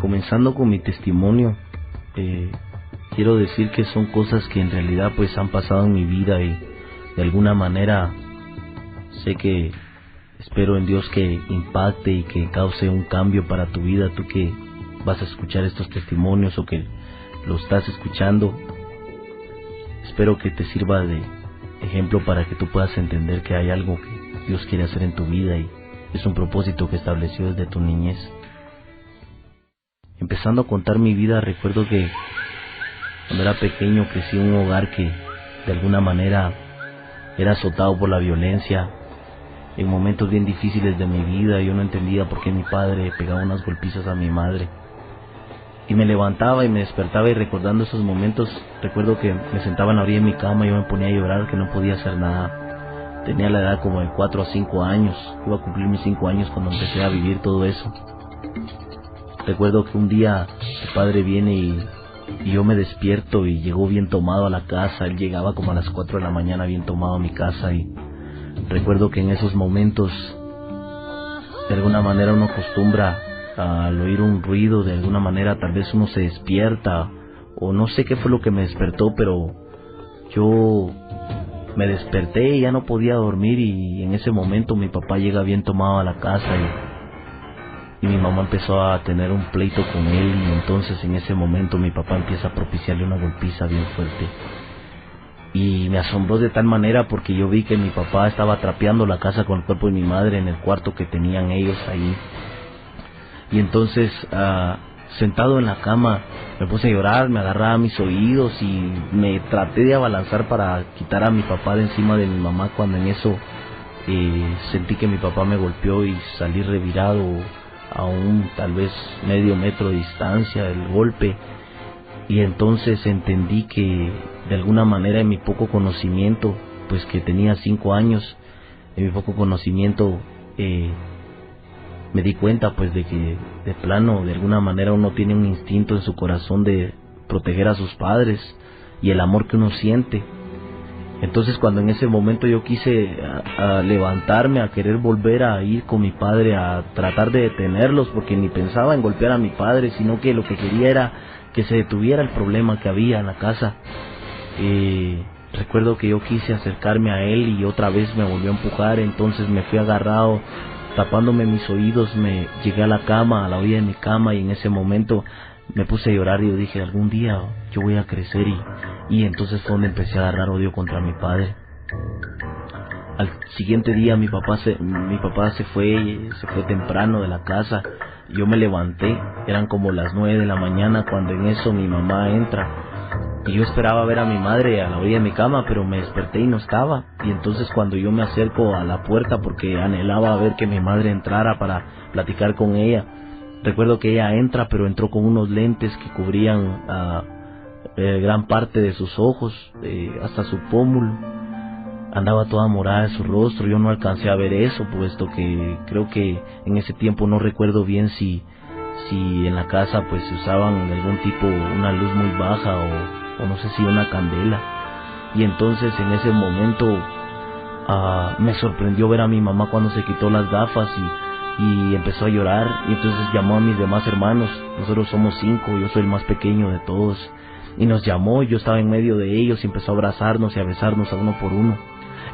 comenzando con mi testimonio, quiero decir que son cosas que en realidad pues han pasado en mi vida y de alguna manera sé que espero en Dios que impacte y que cause un cambio para tu vida, tú que vas a escuchar estos testimonios o que lo estás escuchando. Espero que te sirva de ejemplo para que tú puedas entender que hay algo que Dios quiere hacer en tu vida y es un propósito que estableció desde tu niñez. Empezando a contar mi vida, recuerdo que cuando era pequeño crecí en un hogar que de alguna manera era azotado por la violencia. En momentos bien difíciles de mi vida yo no entendía por qué mi padre pegaba unas golpizas a mi madre. Y me levantaba y me despertaba y recordando esos momentos, recuerdo que me sentaba en la orilla de mi cama y yo me ponía a llorar que no podía hacer nada. Tenía la edad como de 4 a 5 años, iba a cumplir mis 5 años cuando empecé a vivir todo eso. Recuerdo que un día mi padre viene y yo me despierto y llegó bien tomado a la casa. Él llegaba como a las 4 de la mañana bien tomado a mi casa y recuerdo que en esos momentos de alguna manera uno acostumbra al oír un ruido, de alguna manera tal vez uno se despierta o no sé qué fue lo que me despertó, pero yo me desperté y ya no podía dormir y en ese momento mi papá llega bien tomado a la casa y mi mamá empezó a tener un pleito con él y entonces en ese momento mi papá empieza a propiciarle una golpiza bien fuerte. Y me asombró de tal manera porque yo vi que mi papá estaba trapeando la casa con el cuerpo de mi madre en el cuarto que tenían ellos ahí. Y entonces, sentado en la cama, me puse a llorar, me agarraba mis oídos y me traté de abalanzar para quitar a mi papá de encima de mi mamá cuando en eso sentí que mi papá me golpeó y salí revirado a un tal vez medio metro de distancia del golpe. Y entonces entendí que de alguna manera en mi poco conocimiento, pues que tenía 5 años, en mi poco conocimiento me di cuenta pues de que de plano de alguna manera uno tiene un instinto en su corazón de proteger a sus padres y el amor que uno siente. Entonces cuando en ese momento yo quise a levantarme, a querer volver a ir con mi padre a tratar de detenerlos, porque ni pensaba en golpear a mi padre, sino que lo que quería era que se detuviera el problema que había en la casa. Recuerdo que yo quise acercarme a él y otra vez me volvió a empujar, entonces me fui agarrado, tapándome mis oídos, me llegué a la cama, a la orilla de mi cama y en ese momento me puse a llorar y yo dije, algún día yo voy a crecer y entonces fue donde empecé a agarrar odio contra mi padre. Al siguiente día mi papá se fue temprano de la casa. Yo me levanté, eran como las 9 de la mañana cuando en eso mi mamá entra y yo esperaba ver a mi madre a la orilla de mi cama, pero me desperté y no estaba. Y entonces cuando yo me acerco a la puerta porque anhelaba ver que mi madre entrara para platicar con ella, recuerdo que ella entra, pero entró con unos lentes que cubrían gran parte de sus ojos, hasta su pómulo. Andaba toda morada en su rostro, yo no alcancé a ver eso, puesto que creo que en ese tiempo no recuerdo bien si en la casa pues se usaban algún tipo, una luz muy baja o no sé si una candela. Y entonces en ese momento me sorprendió ver a mi mamá cuando se quitó las gafas y empezó a llorar, y entonces llamó a mis demás hermanos. Nosotros somos 5, yo soy el más pequeño de todos, y nos llamó, y yo estaba en medio de ellos y empezó a abrazarnos y a besarnos a uno por uno.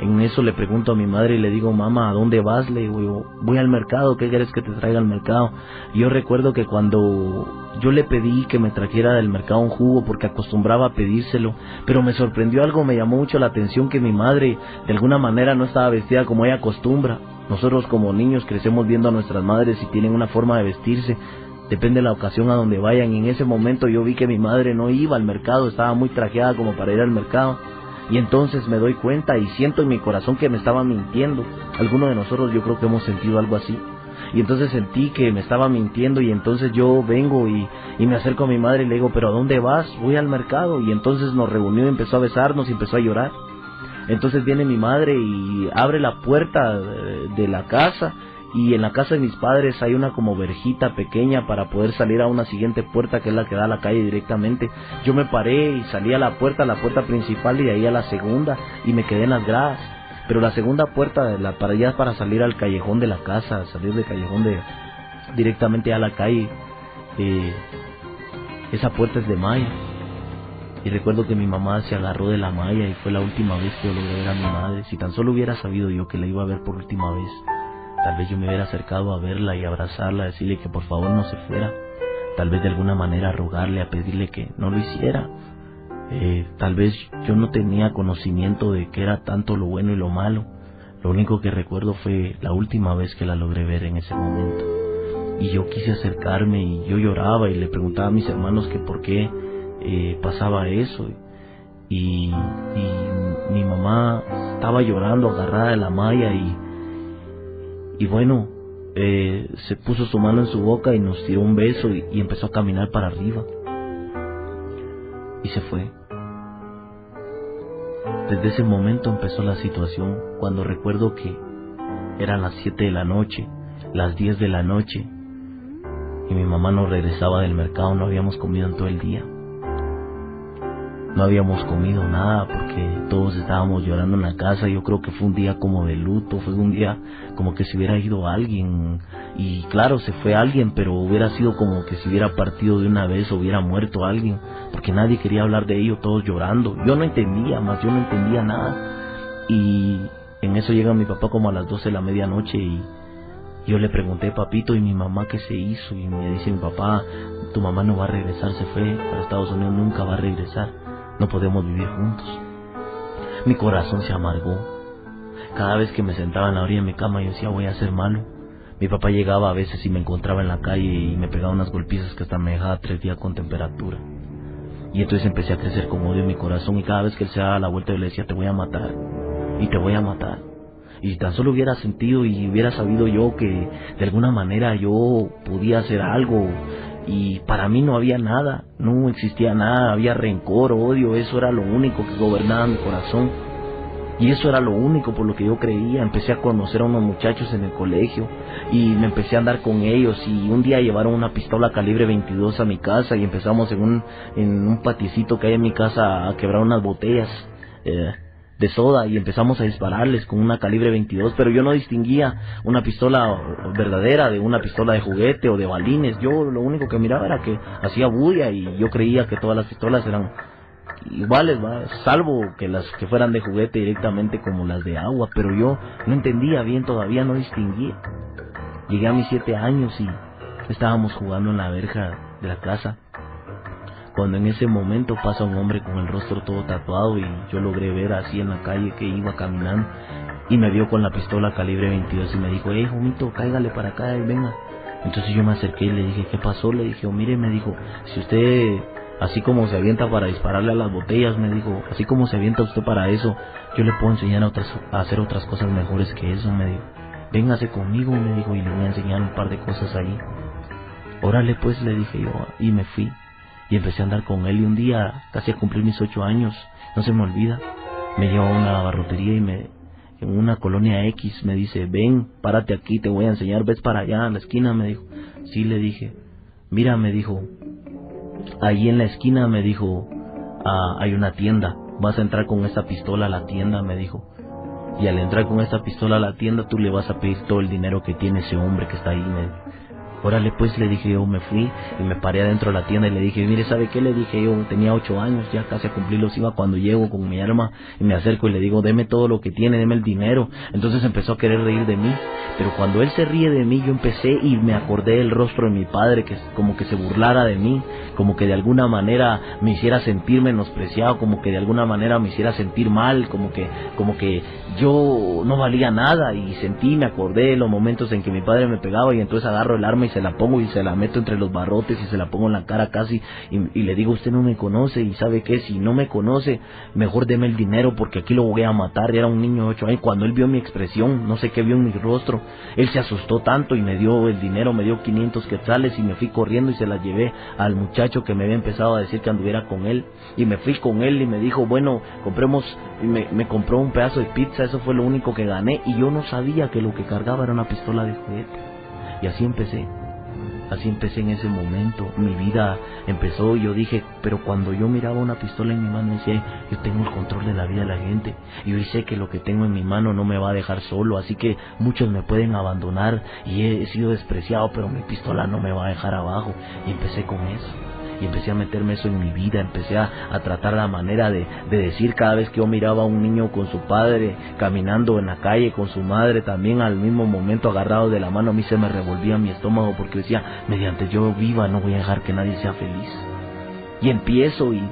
En eso le pregunto a mi madre y le digo, mamá, ¿a dónde vas? Le digo, voy al mercado, ¿qué quieres que te traiga al mercado? Y yo recuerdo que cuando yo le pedí que me trajera del mercado un jugo, porque acostumbraba a pedírselo, pero me sorprendió algo, me llamó mucho la atención que mi madre de alguna manera no estaba vestida como ella acostumbra. Nosotros como niños crecemos viendo a nuestras madres y tienen una forma de vestirse, depende de la ocasión a donde vayan, y en ese momento yo vi que mi madre no iba al mercado, estaba muy trajeada como para ir al mercado. Y entonces me doy cuenta y siento en mi corazón que me estaba mintiendo. Algunos de nosotros yo creo que hemos sentido algo así. Y entonces sentí que me estaba mintiendo y entonces yo vengo y me acerco a mi madre y le digo, ¿pero a dónde vas? Voy al mercado. Y entonces nos reunió y empezó a besarnos y empezó a llorar. Entonces viene mi madre y abre la puerta de la casa. Y en la casa de mis padres hay una como verjita pequeña para poder salir a una siguiente puerta que es la que da a la calle directamente. Yo me paré y salí a la puerta principal y de ahí a la segunda y me quedé en las gradas. Pero la segunda puerta para salir al callejón de la casa, salir del callejón directamente a la calle, esa puerta es de malla. Y recuerdo que mi mamá se agarró de la malla y fue la última vez que yo logré ver a mi madre. Si tan solo hubiera sabido yo que la iba a ver por última vez, tal vez yo me hubiera acercado a verla y abrazarla, decirle que por favor no se fuera. Tal vez de alguna manera rogarle, a pedirle que no lo hiciera. Tal vez yo no tenía conocimiento de qué era tanto lo bueno y lo malo. Lo único que recuerdo fue la última vez que la logré ver en ese momento. Y yo quise acercarme y yo lloraba y le preguntaba a mis hermanos que por qué pasaba eso. Y mi mamá estaba llorando agarrada de la malla y bueno, se puso su mano en su boca y nos tiró un beso y empezó a caminar para arriba y se fue. Desde ese momento empezó la situación, cuando recuerdo que eran las 7 de la noche, las 10 de la noche, y mi mamá no regresaba del mercado. No habíamos comido en todo el día. No habíamos comido nada porque todos estábamos llorando en la casa. Yo creo que fue un día como de luto, fue un día como que se hubiera ido alguien. Y claro, se fue alguien, pero hubiera sido como que se hubiera partido de una vez o hubiera muerto alguien, porque nadie quería hablar de ello, todos llorando. Yo no entendía nada. Y en eso llega mi papá como a las 12 de la medianoche y yo le pregunté, papito, ¿y mi mamá qué se hizo? Y me dice mi papá, tu mamá no va a regresar, se fue para Estados Unidos, nunca va a regresar, no podemos vivir juntos. Mi corazón se amargó. Cada vez que me sentaba en la orilla de mi cama yo decía, voy a ser malo. Mi papá llegaba a veces y me encontraba en la calle y me pegaba unas golpizas que hasta me dejaba 3 días con temperatura. Y entonces empecé a crecer con odio en mi corazón y cada vez que él se daba la vuelta yo le decía, te voy a matar y te voy a matar. Y tan solo hubiera sentido y hubiera sabido yo que de alguna manera yo podía hacer algo. Y para mí no había nada, no existía nada, había rencor, odio, eso era lo único que gobernaba mi corazón. Y eso era lo único por lo que yo creía. Empecé a conocer a unos muchachos en el colegio y me empecé a andar con ellos. Y un día llevaron una pistola calibre 22 a mi casa y empezamos en un patiecito que hay en mi casa a quebrar unas botellas de soda y empezamos a dispararles con una calibre 22, pero yo no distinguía una pistola verdadera de una pistola de juguete o de balines. Yo lo único que miraba era que hacía bulla y yo creía que todas las pistolas eran iguales, ¿va? Salvo que las que fueran de juguete directamente como las de agua, pero yo no entendía bien, todavía no distinguía. Llegué a mis 7 años y estábamos jugando en la verja de la casa, cuando en ese momento pasa un hombre con el rostro todo tatuado y yo logré ver así en la calle que iba caminando y me vio con la pistola calibre 22 y me dijo, Jomito, cáigale para acá y venga. Entonces yo me acerqué y le dije, ¿qué pasó? Le dije, mire, me dijo, si usted así como se avienta para dispararle a las botellas, me dijo, así como se avienta usted para eso, yo le puedo enseñar a hacer otras cosas mejores que eso, me dijo. Véngase conmigo, me dijo, y le voy a enseñar un par de cosas ahí. Órale pues, le dije yo, y me fui. Y empecé a andar con él y un día, casi a cumplir mis 8 años, no se me olvida, me llevó a una barrotería y en una colonia X me dice, ven, párate aquí, te voy a enseñar, ves para allá, a la esquina, me dijo. Sí, le dije, mira, me dijo, ahí en la esquina, me dijo, hay una tienda, vas a entrar con esta pistola a la tienda, me dijo. Y al entrar con esta pistola a la tienda, tú le vas a pedir todo el dinero que tiene ese hombre que está ahí, me dijo. Órale pues, le dije yo, me fui y me paré adentro de la tienda y le dije, mire, ¿sabe qué? Le dije yo, tenía 8 años, ya casi a cumplirlos iba, cuando llego con mi arma y me acerco y le digo, deme todo lo que tiene, deme el dinero. Entonces empezó a querer reír de mí, pero cuando él se ríe de mí, yo empecé y me acordé del rostro de mi padre, que como que se burlara de mí, como que de alguna manera me hiciera sentir menospreciado, como que de alguna manera me hiciera sentir mal, como que yo no valía nada, y me acordé de los momentos en que mi padre me pegaba, y entonces agarro el arma y se la pongo y se la meto entre los barrotes y se la pongo en la cara casi y le digo, usted no me conoce, y sabe qué, si no me conoce, mejor deme el dinero porque aquí lo voy a matar. Era un niño de 8 años. Cuando él vio mi expresión, no sé qué vio en mi rostro, él se asustó tanto y me dio el dinero, me dio 500 quetzales y me fui corriendo y se las llevé al muchacho que me había empezado a decir que anduviera con él, y me fui con él y me dijo, bueno, compremos, y me compró un pedazo de pizza. Eso fue lo único que gané y yo no sabía que lo que cargaba era una pistola de juguete. Y así empecé. Así empecé en ese momento, mi vida empezó y yo dije, pero cuando yo miraba una pistola en mi mano decía, yo tengo el control de la vida de la gente, y hoy sé que lo que tengo en mi mano no me va a dejar solo, así que muchos me pueden abandonar y he sido despreciado, pero mi pistola no me va a dejar abajo, y empecé con eso. Y empecé a meterme eso en mi vida, empecé a tratar la manera de decir cada vez que yo miraba a un niño con su padre, caminando en la calle con su madre, también al mismo momento agarrado de la mano, a mí se me revolvía mi estómago porque decía, mediante yo viva no voy a dejar que nadie sea feliz. Y empiezo y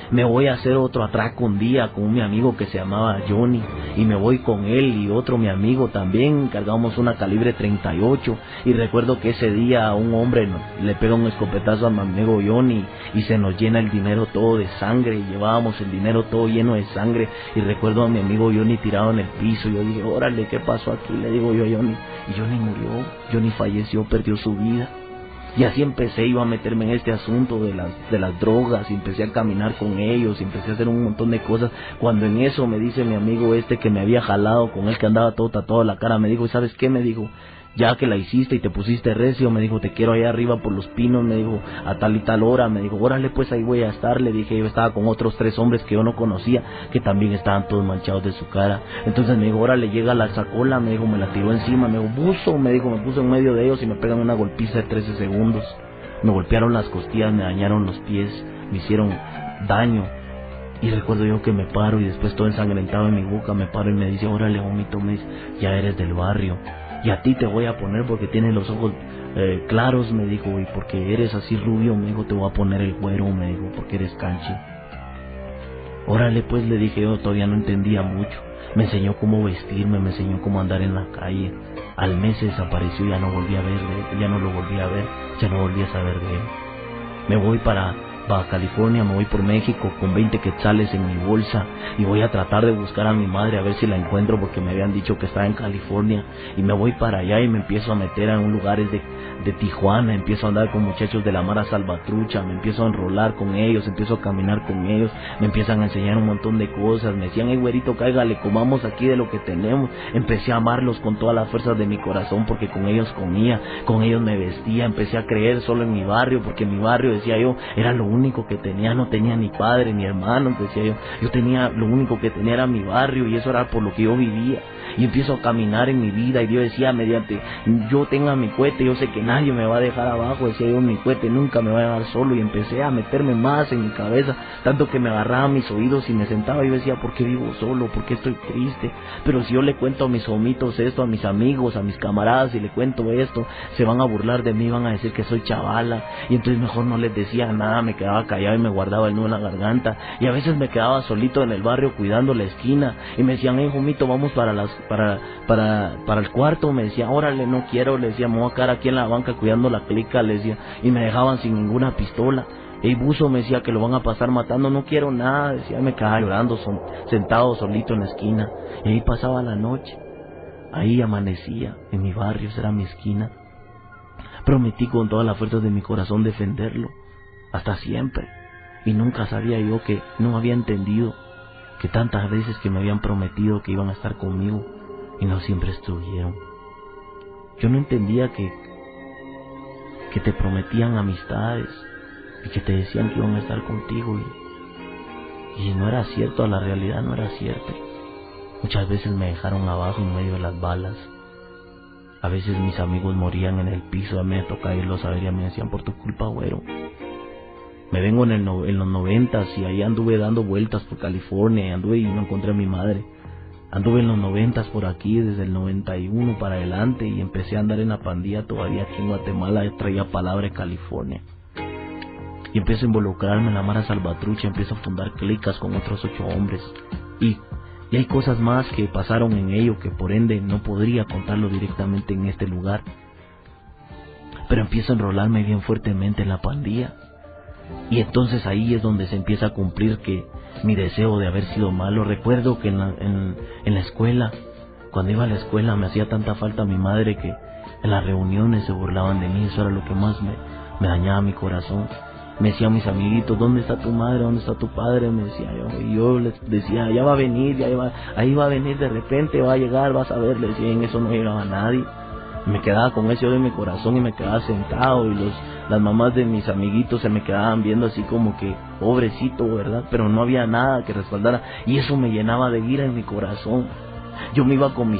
me voy a hacer otro atraco un día con mi amigo que se llamaba Johnny, y me voy con él y otro mi amigo también, cargamos una calibre 38, y recuerdo que ese día un hombre le pega un escopetazo a mi amigo Johnny y se nos llena el dinero todo de sangre, y llevábamos el dinero todo lleno de sangre, y recuerdo a mi amigo Johnny tirado en el piso, y yo dije, órale, ¿qué pasó aquí? Le digo yo a Johnny, y Johnny murió, Johnny falleció, perdió su vida. Y así empecé, iba a meterme en este asunto de las drogas, y empecé a caminar con ellos, y empecé a hacer un montón de cosas, cuando en eso me dice mi amigo que me había jalado con él, que andaba todo tatuado la cara, me dijo, ¿sabes qué? Me dijo, ya que la hiciste y te pusiste recio, me dijo, te quiero allá arriba por los pinos, me dijo, a tal y tal hora, me dijo, órale pues ahí voy a estar, le dije, yo estaba con otros 3 hombres que yo no conocía, que también estaban todos manchados de su cara, entonces me dijo, órale, llega la sacola, me dijo, me la tiró encima, me dijo, buzo, me dijo, me puso en medio de ellos y me pegan una golpiza de 13 segundos, me golpearon las costillas, me dañaron los pies, me hicieron daño, y recuerdo yo que me paro y después todo ensangrentado en mi boca, me paro y me dice, órale, vomito, me dice, ya eres del barrio, y a ti te voy a poner porque tienes los ojos claros, me dijo, y porque eres así rubio, me dijo, te voy a poner el güero, me dijo, porque eres canche. Órale pues, le dije yo, todavía no entendía mucho, me enseñó cómo vestirme, me enseñó cómo andar en la calle. Al mes se desapareció, ya no volví a verle, ya no lo volví a ver, ya no volví a saber de él. Me voy para California, me voy por México con 20 quetzales en mi bolsa, y voy a tratar de buscar a mi madre a ver si la encuentro porque me habían dicho que estaba en California, y me voy para allá y me empiezo a meter en un lugares de Tijuana, empiezo a andar con muchachos de la Mara Salvatrucha, me empiezo a enrolar con ellos, empiezo a caminar con ellos, me empiezan a enseñar un montón de cosas, me decían, güerito, cáigale, comamos aquí de lo que tenemos. Empecé a amarlos con todas las fuerzas de mi corazón porque con ellos comía, con ellos me vestía, empecé a creer solo en mi barrio, porque mi barrio, decía yo, era lo único que tenía, no tenía ni padre ni hermanos, decía yo tenía, lo único que tenía era mi barrio, y eso era por lo que yo vivía. Y empiezo a caminar en mi vida, y Dios decía, mediante yo tenga mi cohete, yo sé que nadie me va a dejar abajo, decía yo, mi cohete nunca me va a dejar solo, y empecé a meterme más en mi cabeza, tanto que me agarraba mis oídos y me sentaba y yo decía, ¿por qué vivo solo? ¿Por qué estoy triste? Pero si yo le cuento a mis homitos esto, a mis amigos, a mis camaradas, y le cuento esto, se van a burlar de mí, van a decir que soy chavala, y entonces mejor no les decía nada, me quedaba callado y me guardaba el nudo en la garganta, y a veces me quedaba solito en el barrio cuidando la esquina, y me decían, homito, vamos para el cuarto, me decía, órale, no quiero, le decía, me voy a quedar aquí en la banca cuidando la clica, le decía, y me dejaban sin ninguna pistola. El buzo me decía que lo van a pasar matando, no quiero nada, decía, me quedaba llorando, sentado solito en la esquina, y ahí pasaba la noche, ahí amanecía, en mi barrio, esa era mi esquina. Prometí con todas las fuerzas de mi corazón defenderlo, hasta siempre, y nunca sabía yo que no había entendido que tantas veces que me habían prometido que iban a estar conmigo y no siempre estuvieron. Yo no entendía que te prometían amistades y que te decían que iban a estar contigo y no era cierto, la realidad no era cierto. Muchas veces me dejaron abajo en medio de las balas. A veces mis amigos morían en el piso, a mí me tocaba irlos a ver y me decían, por tu culpa, güero. Me vengo en los 90 y ahí anduve dando vueltas por California, anduve y no encontré a mi madre. Anduve en los 90 por aquí, desde el 91 para adelante, y empecé a andar en la pandilla todavía aquí en Guatemala, traía palabra de California. Y empiezo a involucrarme en la Mara Salvatrucha, empiezo a fundar clicas con otros 8 hombres. Y hay cosas más que pasaron en ello que por ende no podría contarlo directamente en este lugar. Pero empiezo a enrolarme bien fuertemente en la pandilla. Y entonces ahí es donde se empieza a cumplir que mi deseo de haber sido malo. Recuerdo que en la escuela, cuando iba a la escuela, me hacía tanta falta mi madre que en las reuniones se burlaban de mí. Eso era lo que más me dañaba mi corazón. Me decían mis amiguitos, ¿dónde está tu madre? ¿Dónde está tu padre? Me decía yo, y yo les decía, ya va a venir, ahí va a venir de repente, va a llegar, vas a ver. Le decía, en eso no llegaba nadie. Me quedaba con ese odio en mi corazón y me quedaba sentado, y las mamás de mis amiguitos se me quedaban viendo así como que pobrecito, ¿verdad? Pero no había nada que respaldara, y eso me llenaba de ira en mi corazón. Yo me iba con mis